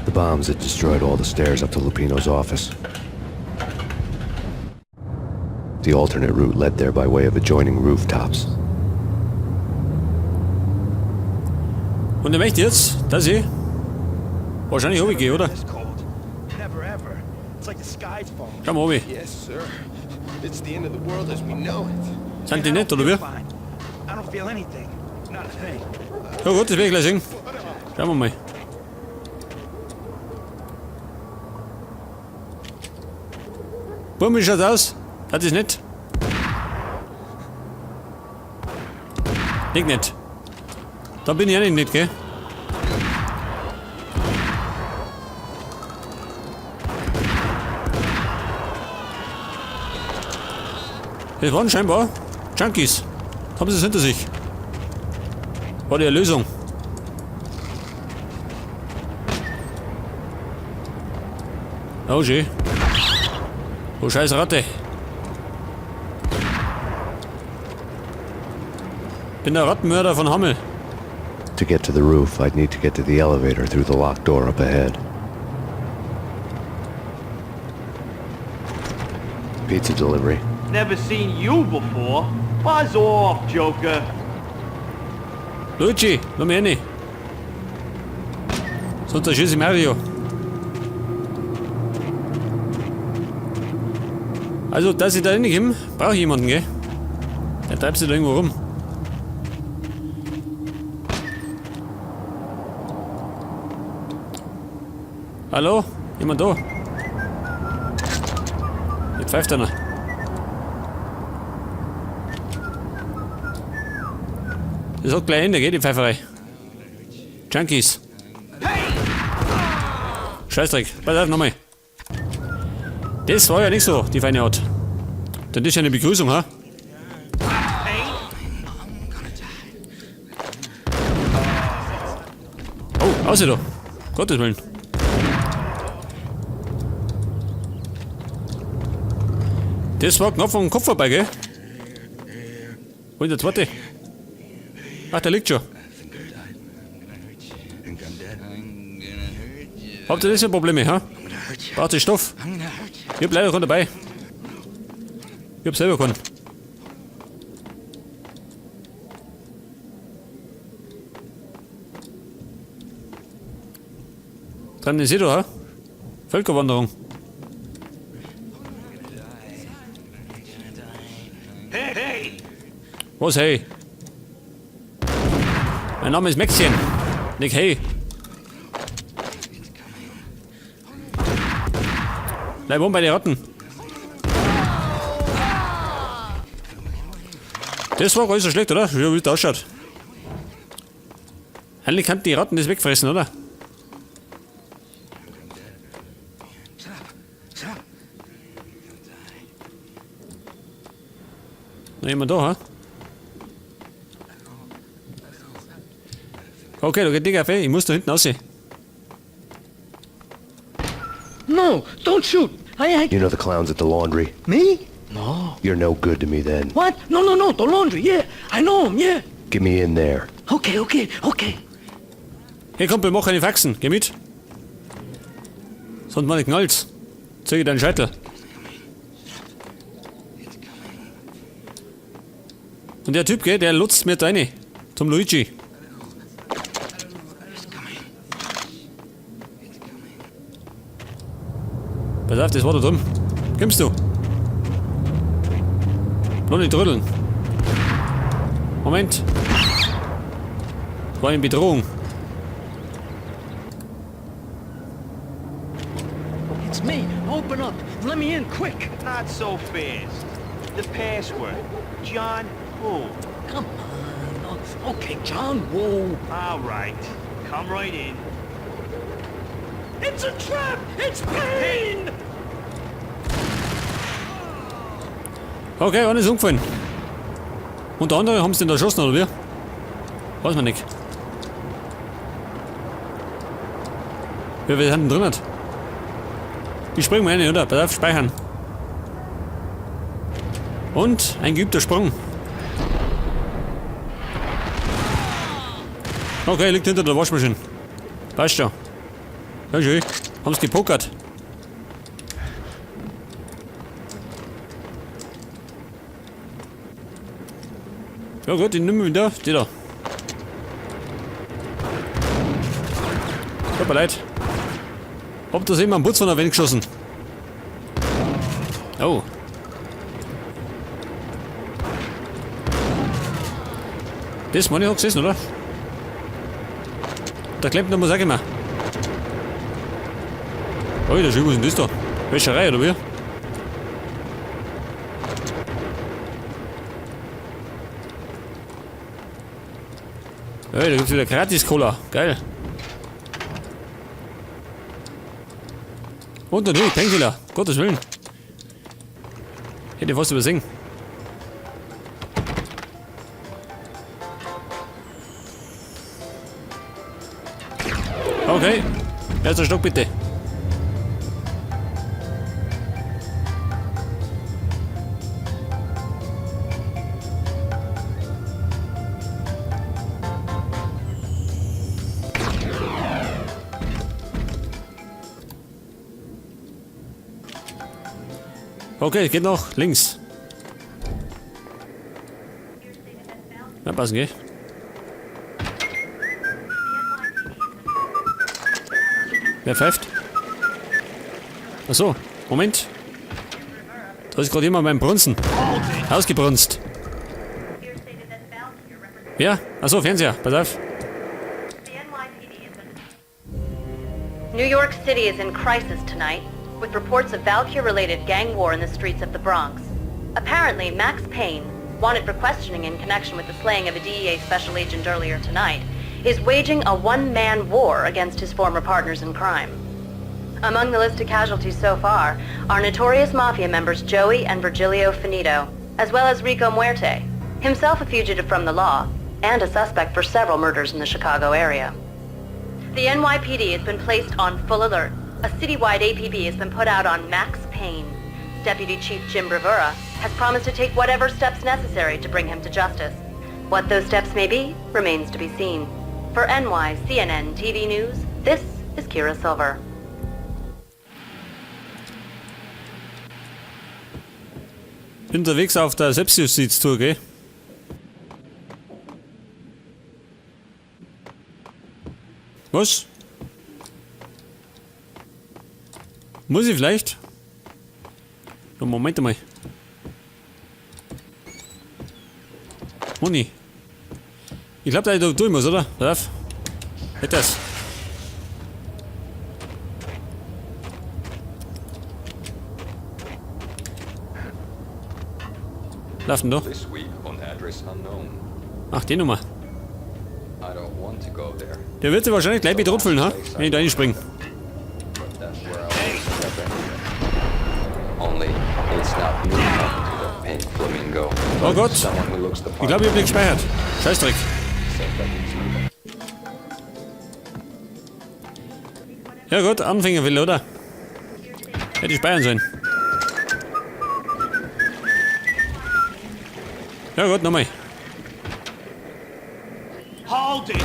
The bombs had destroyed all the stairs up to Lupino's office. The alternate route led there by way of adjoining rooftops. Und der möchte jetzt, dass ich wahrscheinlich runtergehe, oder? Schau mal runter. Sind die nicht, oder wie? Ja gut, das werde ich gleich sehen. Schauen wir mal. Bumm, wie schaut's aus? Das ist nicht. Liegt nicht. Da bin ich ja nicht, gell? Das waren scheinbar Junkies. Haben sie es hinter sich. War die Erlösung. Oh je. Oh scheiß Ratte. Bin der Rattenmörder von Hameln. To get to the roof, I'd need to get to the elevator through the locked door up ahead. Pizza delivery. Never seen you before. Buzz off, Joker. Luigi, lass mich rein. Sonst erschieße ich Mario. Also, dass ich da reinkomme, brauche ich jemanden, gell? Der treibt sich da irgendwo rum. Hallo? Jemand da? Jetzt pfeift einer. Das hat gleich Ende, gell, die Pfeiferei. Junkies. Scheißdreck. Pass auf, nochmal. Das war ja nicht so, die feine Art. Das ist ja eine Begrüßung, ha? Oh, außer da. Gottes Willen. Das war knapp vom Kopf vorbei, gell? Wo ist der zweite? Ach, der liegt schon. Habt ihr das für Probleme, ha? Braucht ihr Stoff? Ich hab leider keinen dabei. Ich hab selber keinen. Dran ist da, ha? Völkerwanderung. Hey! Was, hey? Mein Name ist Mäxchen. Nicht hey. Bleib oben bei den Ratten. Das war gar nicht so schlecht, oder? Wie das ausschaut. Eigentlich könnten die Ratten das wegfressen, oder? Noch jemand da, ha? Okay, da geht die Kaffee. Ich muss da hinten aussehen. No, don't shoot. You know the clowns at the laundry? Me? No. You're no good to me then. What? No, the laundry, yeah. I know him, yeah. Get me in there. Okay. Hey Kumpel, mach keine Faxen. Geh mit. Sonst mal knallt's. Zeig deinen Scheitel. Und der Typ, gell, der lutzt mir deine. Zum Luigi. Pass auf, das war da drum. Kommst du? Noch nicht trödeln. Moment. Das war eine Bedrohung. It's me. Open up. Let me in, quick. Not so fast. The password. John Who. Come on. Okay, John, whoa. All right. Come right in. It's a trap! It's Payne! Okay, einer ist umgefallen. Und der andere haben sie den erschossen, oder wie? Weiß man nicht. Ja, wir sind drin. Ich spring mal rein, oder? Pass auf, speichern. Und ein geübter Sprung. Okay, liegt hinter der Waschmaschine. Passt schon. Ja, schön. Haben's gepokert. Ja gut, den nehmen wir wieder. Die da. Tut mir leid. Hab das eben am Putz von der Wand geschossen. Oh. Das meine ich auch gesehen, oder? Der klemmt noch mal, sag ich mal. Alter, schön, was ist denn das da? Wäscherei, oder wie? Hey, da gibt's wieder Gratis-Cola. Geil. Und natürlich Painkiller. Gottes Willen. Hätte fast übersehen. Okay. Erster Stock bitte. Okay, geht noch links. Na, passen, gell? Wer pfeift? Achso, Moment. Da ist gerade jemand beim Brunzen. Ausgebrunst. Ja, achso, Fernseher, pass auf. New York City is in crisis tonight, with reports of Valkyr-related gang war in the streets of the Bronx. Apparently, Max Payne, wanted for questioning in connection with the slaying of a DEA special agent earlier tonight, is waging a one-man war against his former partners in crime. Among the list of casualties so far are notorious mafia members Joey and Virgilio Finito, as well as Rico Muerte, himself a fugitive from the law, and a suspect for several murders in the Chicago area. The NYPD has been placed on full alert. A citywide APB has been put out on Max Payne. Deputy Chief Jim Bravura has promised to take whatever steps necessary to bring him to justice. What those steps may be remains to be seen. For NYCNN TV News, this is Kira Silver. Unterwegs auf der Selbstjustiztour, gell? Was? Muss ich vielleicht? Ja, Moment mal. Moni. Ich glaube, da ich da durch muss, oder? Pass auf. Hätt das. Lauf denn da? This week on address unknown. Ach, die Nummer. I don't want to go there, Der wird sich wahrscheinlich gleich bedroht fühlen, ha? Wenn ich da reinspringe. but that's where I always step in. Only it's not me talking to the pink flamingo. Oh but Gott. someone who looks the Ich part. glaube, ich hab nicht gespeichert. Scheißdreck. Said that it's you. Ja gut, Anfänger will, oder? Hätte ich speichern sollen. Ja gut, nochmal. Hold it!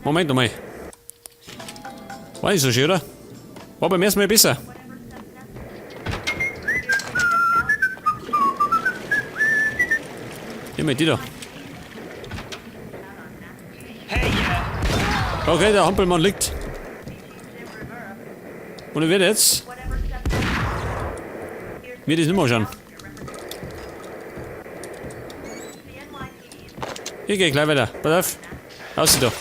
Moment nochmal. War nicht so schön, oder? War beim ersten Mal besser. Immer die da. Hey, Okay, der Hampelmann liegt. Und er wird jetzt. Wird es nicht mehr schauen. Ich geh gleich weiter. Pass auf. Aus da.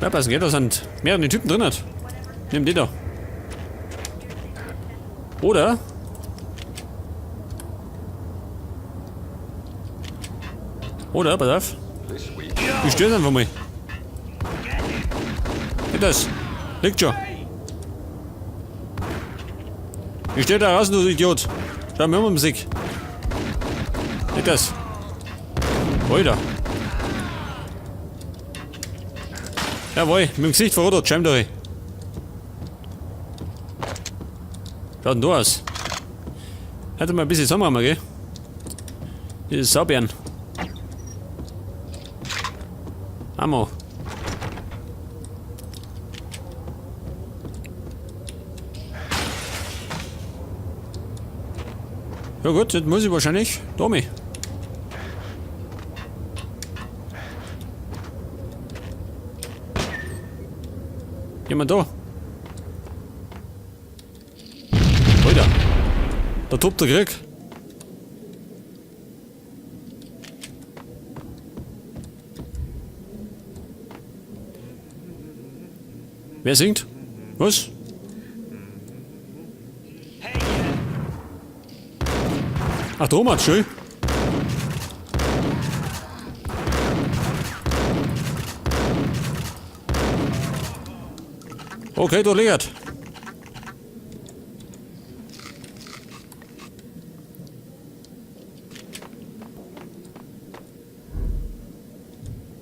Ja, passen, gell? Da sind mehrere Typen drin. Nimm die da. Oder? Oder, pass auf. This week. Ich störe einfach mal. Geht das? Liegt schon. Ich stehe da raus, du Idiot. Schau mir um Musik. Geht das? Alter. Jawohl, mit dem Gesicht verrottet, schäm doch. Schaut denn da aus? Hätte mal ein bisschen Sommer, gell? Dieses Saubären. Ammo. Ja gut, jetzt muss ich wahrscheinlich Tommy. Jemand da? Alter, da tobt der Krieg. Wer singt? Was? Ach, Thomas, schön. Okay, du liegst.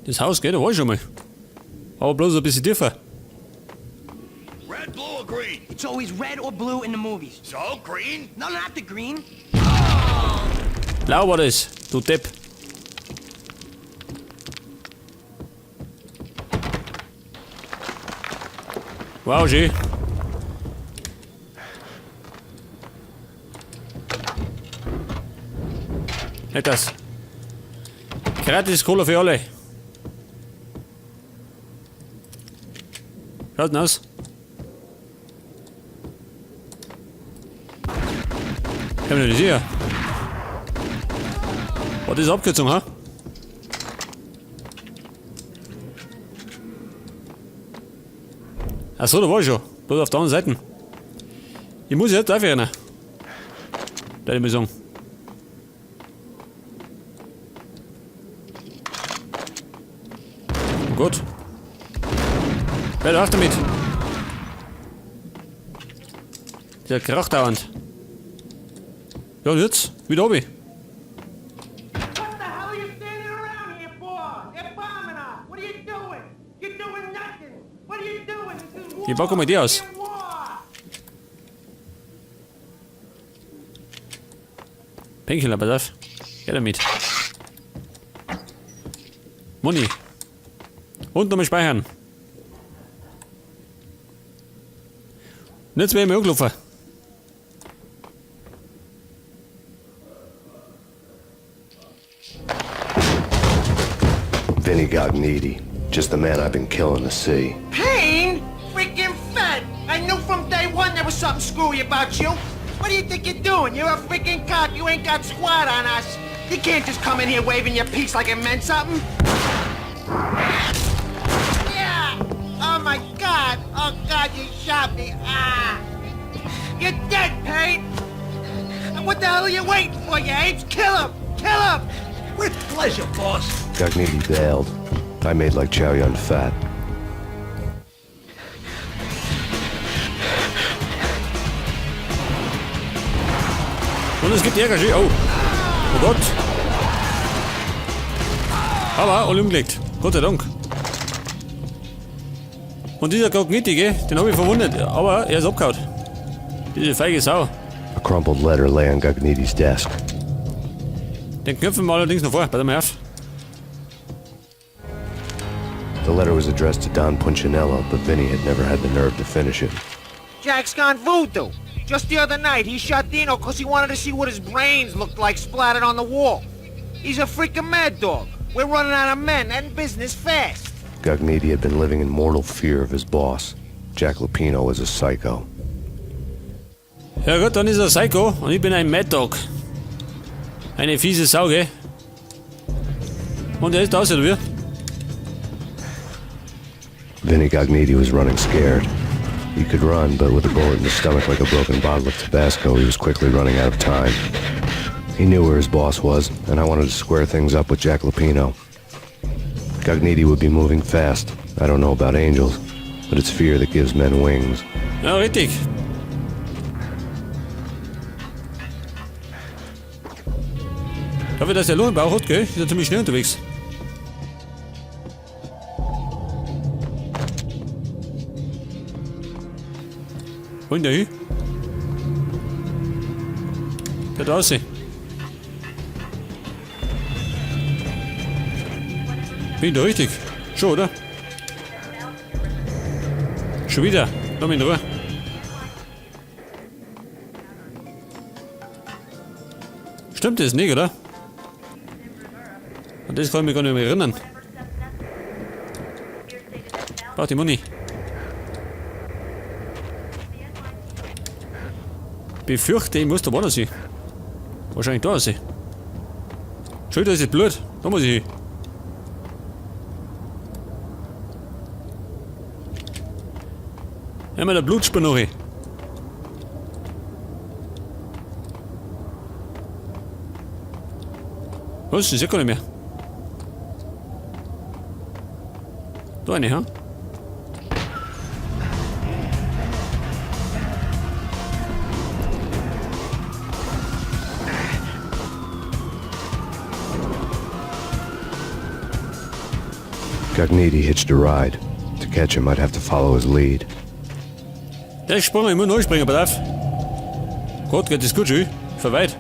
Das Haus geht, da war ich schon mal. Aber bloß ein bisschen tiefer. Red, blue, or green? It's always red or blue in the movies. So, green? No, not the green. Blau war das, du Depp. Wow, schön. Nicht das. Gratis Cola für alle. Schaut denn aus? Ich bin mir nicht sicher. Was ist Abkürzung, ha? Achso, da war ich schon. Bloß auf der anderen Seite. Ich muss jetzt aufhören. Da ich mir sagen. Oh Gott. Wer auf damit? Der kracht dauernd. Ja, und jetzt? Wieder oben. Wie backen wir die aus? Pinkel, aber darf. Geh damit. Money. Und nochmal speichern. Und jetzt werden wir angelaufen. Vinny Gognitti. Just the man I've been killing to see. Payne? Freaking fat! I knew from day one there was something screwy about you. What do you think you're doing? You're a freaking cop. You ain't got squat on us. You can't just come in here waving your piece like it meant something. Yeah! Oh my God! Oh God, you shot me! Ah! You're dead, Payne! And what the hell are you waiting for, you apes? Kill him! Kill him! With pleasure, boss. Gognitti bailed. I made like Chow Yun Fat. Und es gibt Ärger, oh. Oh Gott. Aber alle umgelegt. Gott sei Dank. Und dieser Gognitti, den habe ich verwundet. Aber er ist abgehauen. Diese feige Sau. A crumpled letter lay on Gognitti's desk. Den knöpfen wir allerdings noch vor. Pass mal auf. The letter was addressed to Don Punchinello, but Vinny had never had the nerve to finish it. Jack's gone voodoo. Just the other night, he shot Dino because he wanted to see what his brains looked like splattered on the wall. He's a freaking mad dog. We're running out of men and business fast. Gognitti had been living in mortal fear of his boss. Jack Lupino was a psycho. Ja gut, dann ist er Psycho und ich bin ein Mad Dog. Eine fiese Sau, gell? Und er ist aus, oder wie? Vinny Gognitti was running scared. He could run, but with a bullet in his stomach like a broken bottle of Tabasco, he was quickly running out of time. He knew where his boss was, and I wanted to square things up with Jack Lupino. Gognitti would be moving fast. I don't know about angels, but it's fear that gives men wings. Ja, richtig. Dafür, dass der Lungenbauch hat, gell? Ist er ziemlich schnell unterwegs. Wohin der hin? Da draußen. Bin ich da richtig? Schon, oder? Schon wieder. Lass mich in Ruhe. Stimmt das nicht, oder? An das kann ich mich gar nicht mehr erinnern. Braucht die Muni. Befürchte, ich muss da woanders hin. Wahrscheinlich da sein. Schau, da ist das Blut. Da muss ich hin. Einmal der Blutspur noch hin. Was? Das ist ja gar nicht mehr. Da eine, ha? Gognitti hitched a ride. To catch him, I'd have to follow his lead. Der ist gesprungen, ich muss neu springen, pass auf. Gott, geht das gut schon? Verweit.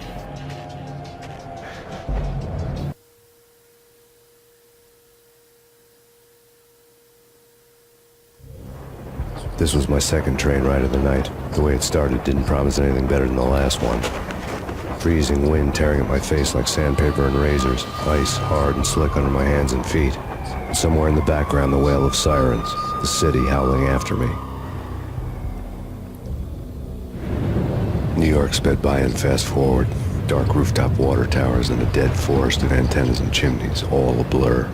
This was my second train ride of the night. The way it started didn't promise anything better than the last one. Freezing wind tearing at my face like sandpaper and razors, ice hard and slick under my hands and feet. And somewhere in the background, the wail of sirens, the city howling after me. New York sped by and fast forward. Dark rooftop water towers and a dead forest of antennas and chimneys, all a blur.